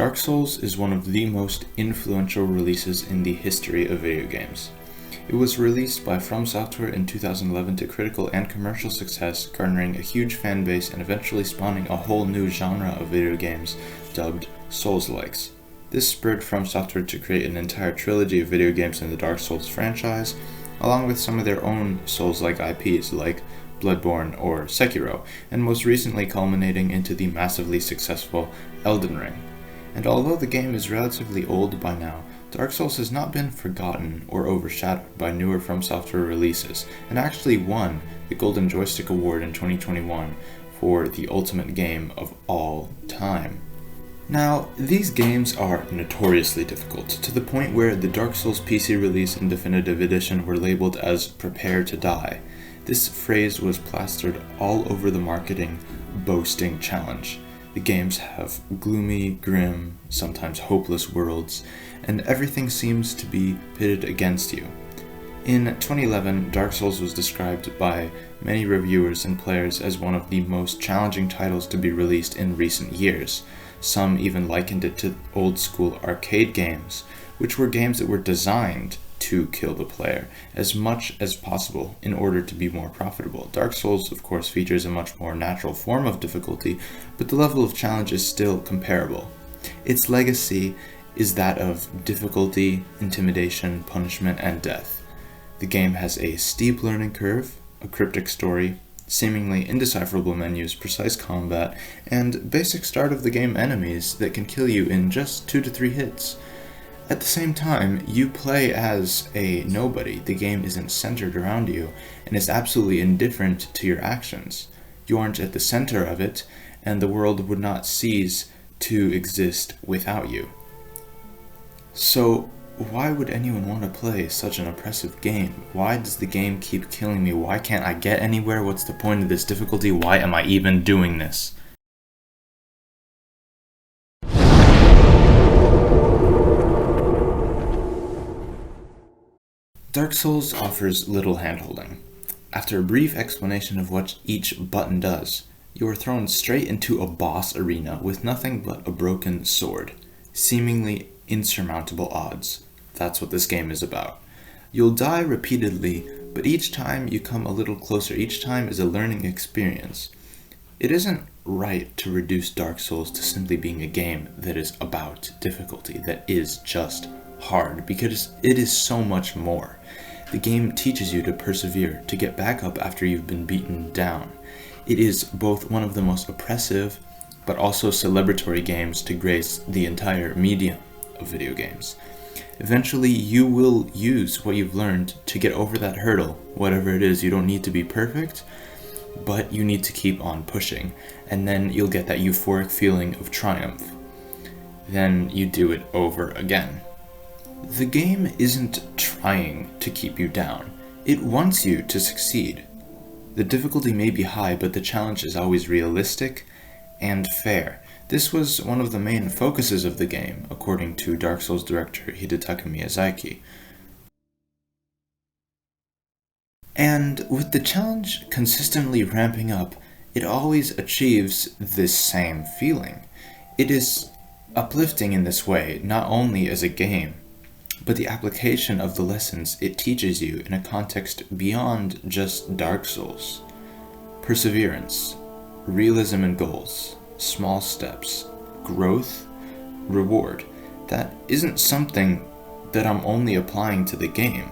Dark Souls is one of the most influential releases in the history of video games. It was released by FromSoftware in 2011 to critical and commercial success, garnering a huge fan base and eventually spawning a whole new genre of video games dubbed Souls-likes. This spurred FromSoftware to create an entire trilogy of video games in the Dark Souls franchise, along with some of their own Souls-like IPs like Bloodborne or Sekiro, and most recently culminating into the massively successful Elden Ring. And although the game is relatively old by now, Dark Souls has not been forgotten or overshadowed by newer FromSoftware releases, and actually won the Golden Joystick Award in 2021 for the ultimate game of all time. Now, these games are notoriously difficult, to the point where the Dark Souls PC release and Definitive Edition were labeled as "Prepare to Die." This phrase was plastered all over the marketing, boasting challenge. The games have gloomy, grim, sometimes hopeless worlds, and everything seems to be pitted against you. In 2011, Dark Souls was described by many reviewers and players as one of the most challenging titles to be released in recent years. Some even likened it to old-school arcade games, which were games that were designed to kill the player as much as possible in order to be more profitable. Dark Souls, of course, features a much more natural form of difficulty, but the level of challenge is still comparable. Its legacy is that of difficulty, intimidation, punishment, and death. The game has a steep learning curve, a cryptic story, seemingly indecipherable menus, precise combat, and basic start of the game enemies that can kill you in just 2 to 3 hits. At the same time, you play as a nobody. The game isn't centered around you and is absolutely indifferent to your actions. You aren't at the center of it, and the world would not cease to exist without you. So, why would anyone want to play such an oppressive game? Why does the game keep killing me? Why can't I get anywhere? What's the point of this difficulty? Why am I even doing this? Dark Souls offers little handholding. After a brief explanation of what each button does, you are thrown straight into a boss arena with nothing but a broken sword. Seemingly insurmountable odds. That's what this game is about. You'll die repeatedly, but each time you come a little closer. Each time is a learning experience. It isn't right to reduce Dark Souls to simply being a game that is about difficulty, that is just hard, because it is so much more. The game teaches you to persevere, to get back up after you've been beaten down. It is both one of the most oppressive, but also celebratory games to grace the entire medium of video games. Eventually, you will use what you've learned to get over that hurdle, whatever it is. You don't need to be perfect, but you need to keep on pushing, and then you'll get that euphoric feeling of triumph. Then you do it over again. The game isn't trying to keep you down. It wants you to succeed. The difficulty may be high, but the challenge is always realistic and fair. This was one of the main focuses of the game, according to Dark Souls director Hidetaka Miyazaki. And with the challenge consistently ramping up, it always achieves this same feeling. It is uplifting in this way, not only as a game, but the application of the lessons it teaches you in a context beyond just Dark Souls. Perseverance, realism and goals, small steps, growth, reward. That isn't something that I'm only applying to the game.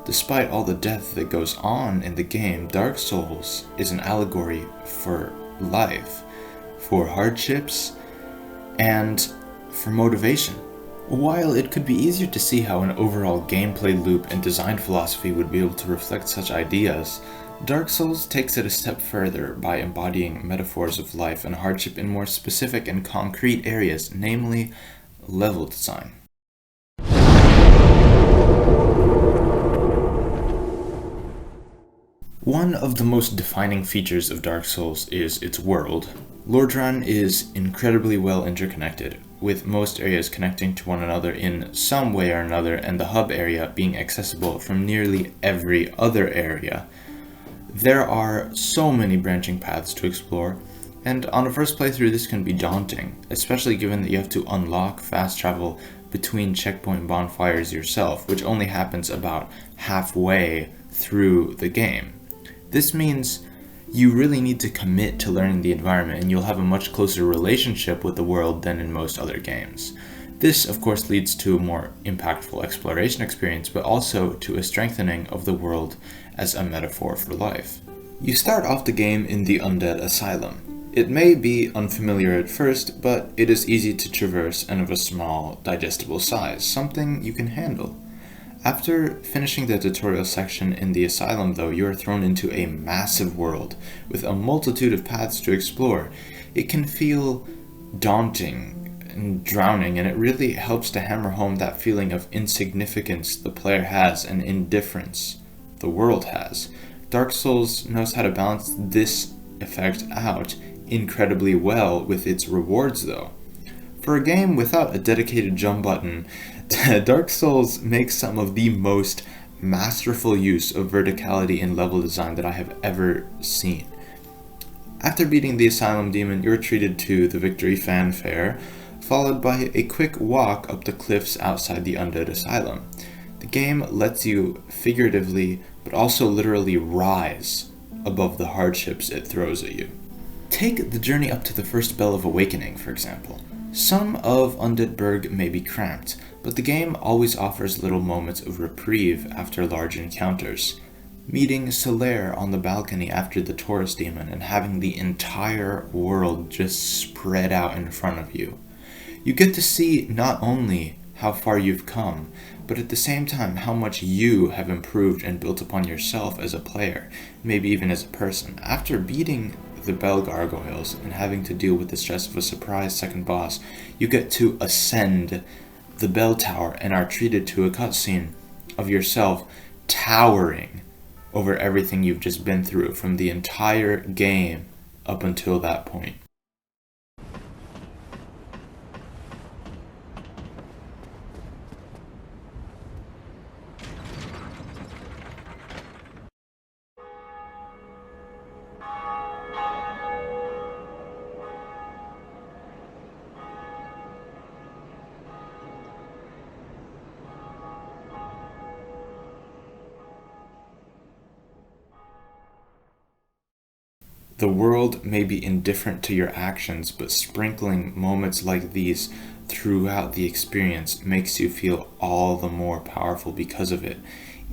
Despite all the death that goes on in the game, Dark Souls is an allegory for life, for hardships, and for motivation. While it could be easier to see how an overall gameplay loop and design philosophy would be able to reflect such ideas, Dark Souls takes it a step further by embodying metaphors of life and hardship in more specific and concrete areas, namely level design. One of the most defining features of Dark Souls is its world. Lordran is incredibly well interconnected, with most areas connecting to one another in some way or another, and the hub area being accessible from nearly every other area. There are so many branching paths to explore, And on a first playthrough, this can be daunting, especially given that you have to unlock fast travel between checkpoint bonfires yourself, which only happens about halfway through the game. This means you really need to commit to learning the environment, and you'll have a much closer relationship with the world than in most other games. This, of course, leads to a more impactful exploration experience, but also to a strengthening of the world as a metaphor for life. You start off the game in the Undead Asylum. It may be unfamiliar at first, but it is easy to traverse and of a small, digestible size, something you can handle. After finishing the tutorial section in the asylum, though, you are thrown into a massive world with a multitude of paths to explore. It can feel daunting and drowning, and it really helps to hammer home that feeling of insignificance the player has and indifference the world has. Dark Souls knows how to balance this effect out incredibly well with its rewards, though. For a game without a dedicated jump button, Dark Souls makes some of the most masterful use of verticality in level design that I have ever seen. After beating the Asylum Demon, you're treated to the victory fanfare, followed by a quick walk up the cliffs outside the Undead Asylum. The game lets you figuratively, but also literally rise above the hardships it throws at you. Take the journey up to the first Bell of Awakening, for example. Some of Undead Burg may be cramped, but the game always offers little moments of reprieve after large encounters. Meeting Solaire on the balcony after the Taurus Demon and having the entire world just spread out in front of you. You get to see not only how far you've come, but at the same time how much you have improved and built upon yourself as a player, maybe even as a person. After beating the Bell Gargoyles and having to deal with the stress of a surprise second boss, you get to ascend the bell tower and are treated to a cutscene of yourself towering over everything you've just been through from the entire game up until that point. The world may be indifferent to your actions, but sprinkling moments like these throughout the experience makes you feel all the more powerful because of it.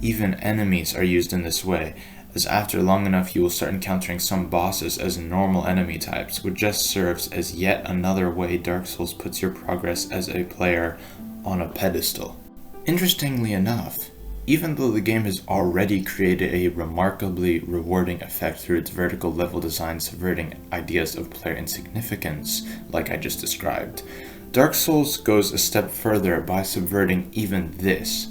Even enemies are used in this way, as after long enough you will start encountering some bosses as normal enemy types, which just serves as yet another way Dark Souls puts your progress as a player on a pedestal. Interestingly enough, even though the game has already created a remarkably rewarding effect through its vertical level design subverting ideas of player insignificance, like I just described, Dark Souls goes a step further by subverting even this: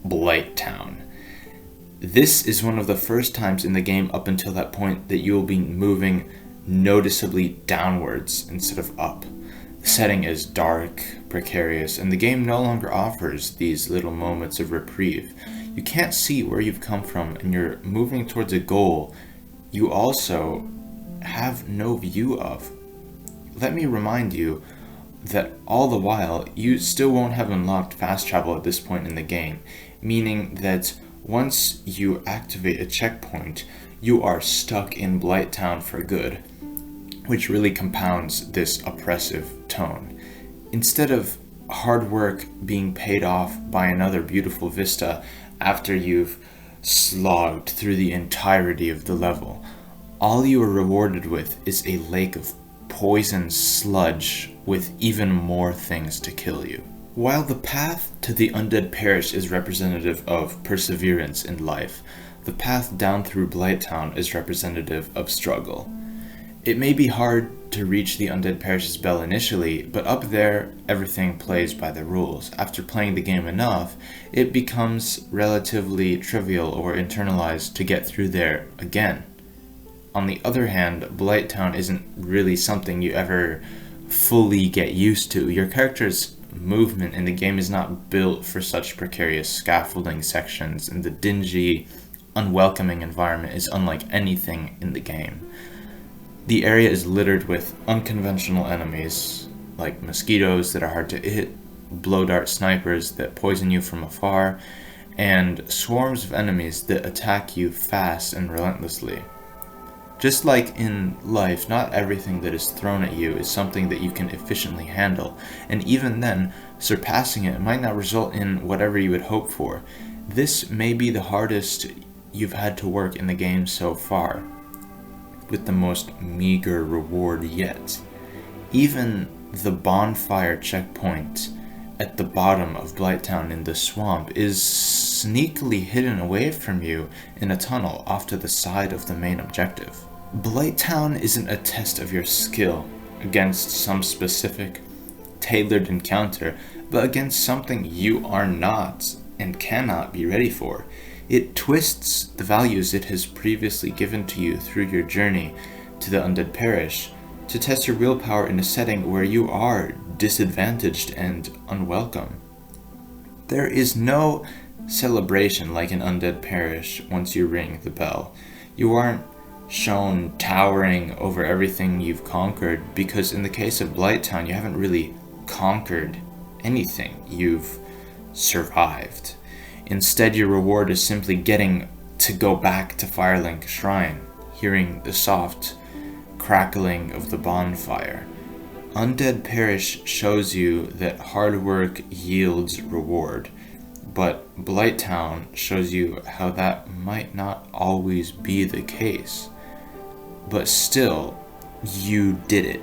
Blight Town. This is one of the first times in the game up until that point that you will be moving noticeably downwards instead of up. The setting is dark, precarious, and the game no longer offers these little moments of reprieve. You can't see where you've come from, and you're moving towards a goal you also have no view of. Let me remind you that all the while, you still won't have unlocked fast travel at this point in the game, meaning that once you activate a checkpoint, you are stuck in Blight Town for good, which really compounds this oppressive tone. Instead of hard work being paid off by another beautiful vista after you've slogged through the entirety of the level, all you are rewarded with is a lake of poison sludge with even more things to kill you. While the path to the Undead Parish is representative of perseverance in life, the path down through Blight Town is representative of struggle. It may be hard to reach the Undead Parish's bell initially, but up there, everything plays by the rules. After playing the game enough, it becomes relatively trivial or internalized to get through there again. On the other hand, Blight Town isn't really something you ever fully get used to. Your character's movement in the game is not built for such precarious scaffolding sections, and the dingy, unwelcoming environment is unlike anything in the game. The area is littered with unconventional enemies, like mosquitoes that are hard to hit, blow dart snipers that poison you from afar, and swarms of enemies that attack you fast and relentlessly. Just like in life, not everything that is thrown at you is something that you can efficiently handle, and even then, surpassing it might not result in whatever you would hope for. This may be the hardest you've had to work in the game so far, with the most meager reward yet. Even the bonfire checkpoint at the bottom of Blighttown in the swamp is sneakily hidden away from you in a tunnel off to the side of the main objective. Blighttown isn't a test of your skill against some specific, tailored encounter, but against something you are not and cannot be ready for. It twists the values it has previously given to you through your journey to the Undead Parish to test your willpower in a setting where you are disadvantaged and unwelcome. There is no celebration like an Undead Parish once you ring the bell. You aren't shown towering over everything you've conquered, because in the case of Blighttown, you haven't really conquered anything. You've survived. Instead, your reward is simply getting to go back to Firelink Shrine, hearing the soft crackling of the bonfire. Undead Parish shows you that hard work yields reward, but Blighttown shows you how that might not always be the case. But still, you did it.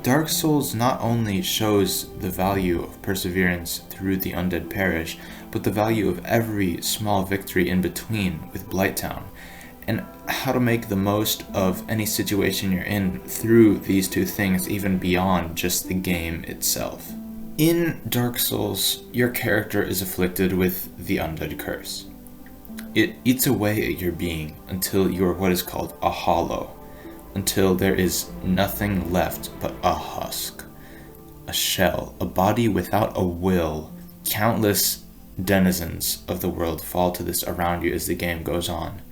Dark Souls not only shows the value of perseverance through the Undead Parish, but the value of every small victory in between with Blighttown, and how to make the most of any situation you're in through these two things, even beyond just the game itself. In Dark Souls, your character is afflicted with the Undead Curse. It eats away at your being until you are what is called a hollow, until there is nothing left but a husk, a shell, a body without a will. Countless denizens of the world fall to this around you as the game goes on,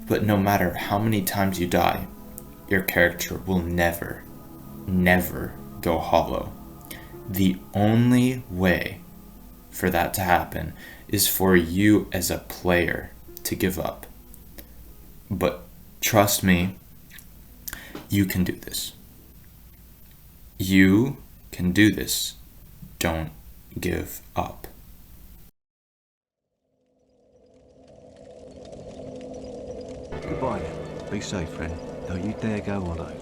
but no matter how many times you die, your character will never go hollow. The only way for that to happen is for you as a player to give up. But trust me, you can do this. You can do this. Don't give up. Goodbye then. Be safe, friend. Don't you dare go alone.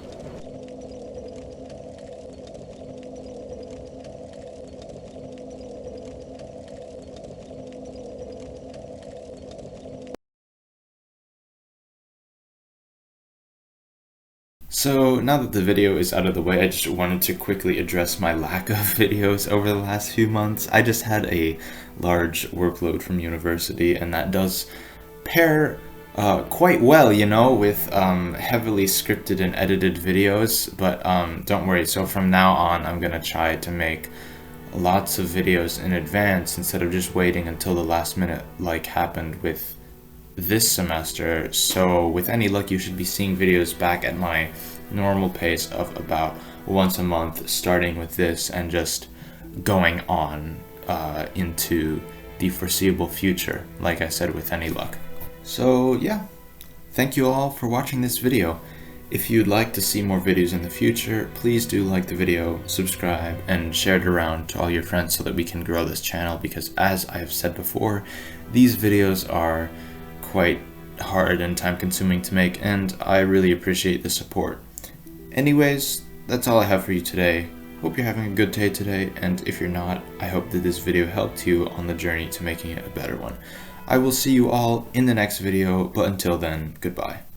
So now that the video is out of the way, I just wanted to quickly address my lack of videos over the last few months. I just had a large workload from university, and that does pair quite well, you know, with heavily scripted and edited videos, but don't worry. So from now on, I'm gonna try to make lots of videos in advance instead of just waiting until the last minute like happened with this semester. So with any luck, you should be seeing videos back at my normal pace of about once a month, starting with this and just going on into the foreseeable future, like I said, with any luck. So yeah, thank you all for watching this video. If you'd like to see more videos in the future, please do like the video, subscribe, and share it around to all your friends so that we can grow this channel, because as I have said before, these videos are quite hard and time consuming to make, and I really appreciate the support. Anyways, that's all I have for you today. Hope you're having a good day today, and if you're not, I hope that this video helped you on the journey to making it a better one. I will see you all in the next video, but until then, goodbye.